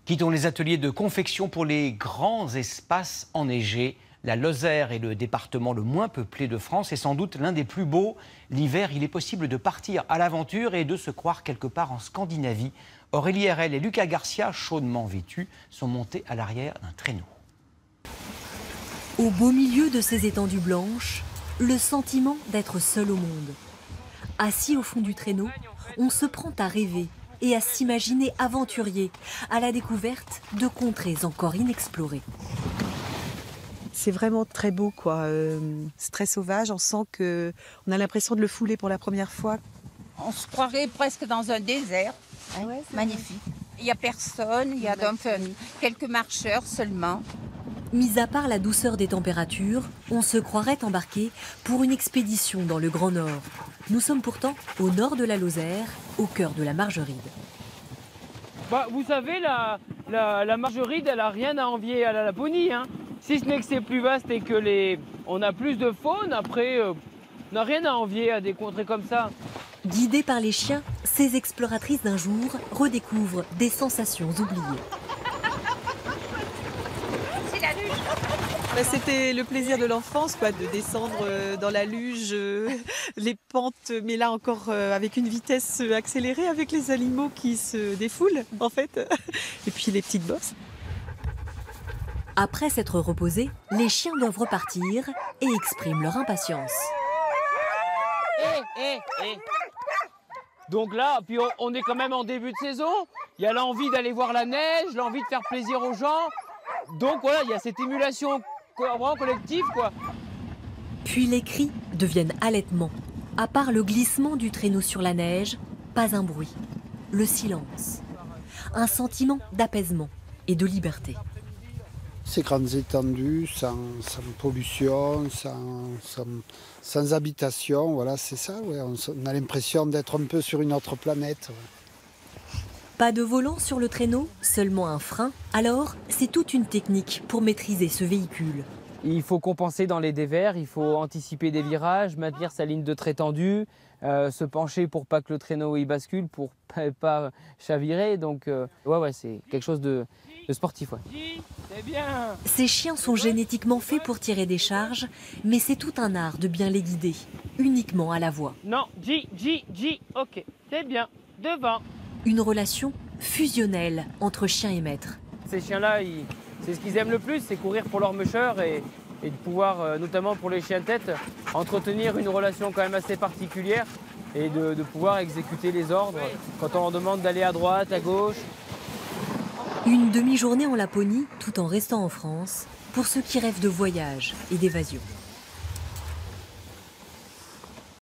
Quittons les ateliers de confection pour les grands espaces enneigés. La Lozère est le département le moins peuplé de France et sans doute l'un des plus beaux. L'hiver, il est possible de partir à l'aventure et de se croire quelque part en Scandinavie. Aurélie RL et Lucas Garcia, chaudement vêtus, sont montés à l'arrière d'un traîneau. Au beau milieu de ces étendues blanches, le sentiment d'être seul au monde. Assis au fond du traîneau, on se prend à rêver et à s'imaginer aventurier à la découverte de contrées encore inexplorées. C'est vraiment très beau, quoi. C'est très sauvage, on sent qu'on a l'impression de le fouler pour la première fois. On se croirait presque dans un désert. Ah ouais, magnifique. Il n'y a personne, il y a donc quelques marcheurs seulement. Mis à part la douceur des températures, on se croirait embarqué pour une expédition dans le Grand Nord. Nous sommes pourtant au nord de la Lozère, au cœur de la Margeride. Vous savez, la Margeride, elle n'a rien à envier à la Laponie. Hein. Si ce n'est que c'est plus vaste et que on a plus de faune, après, on n'a rien à envier à des contrées comme ça. Guidées par les chiens, ces exploratrices d'un jour redécouvrent des sensations oubliées. C'est la luge. C'était le plaisir de l'enfance, quoi, de descendre dans la luge, les pentes, mais là encore avec une vitesse accélérée, avec les animaux qui se défoulent, en fait, et puis les petites bosses. Après s'être reposés, les chiens doivent repartir et expriment leur impatience. Donc là, puis on est quand même en début de saison. Il y a l'envie d'aller voir la neige, l'envie de faire plaisir aux gens. Donc voilà, il y a cette émulation vraiment collective, quoi. Puis les cris deviennent halètements. À part le glissement du traîneau sur la neige, pas un bruit. Le silence. Un sentiment d'apaisement et de liberté. Ces grandes étendues, sans pollution, sans habitation, voilà, c'est ça. Ouais. On a l'impression d'être un peu sur une autre planète. Ouais. Pas de volant sur le traîneau, seulement un frein. Alors, c'est toute une technique pour maîtriser ce véhicule. Il faut compenser dans les dévers, il faut anticiper des virages, maintenir sa ligne de trait tendue, se pencher pour pas que le traîneau y bascule, pour pas chavirer. Donc ouais, c'est quelque chose de sportif. Ouais. C'est bien. Ces chiens sont génétiquement faits pour tirer des charges, mais c'est tout un art de bien les guider, uniquement à la voix. Non, G, ok, c'est bien, devant. Une relation fusionnelle entre chien et maître. Ces chiens-là, c'est ce qu'ils aiment le plus, c'est courir pour leur mûcheur et de pouvoir, notamment pour les chiens de tête, entretenir une relation quand même assez particulière et de pouvoir exécuter les ordres quand on leur demande d'aller à droite, à gauche. Une demi-journée en Laponie, tout en restant en France, pour ceux qui rêvent de voyage et d'évasion.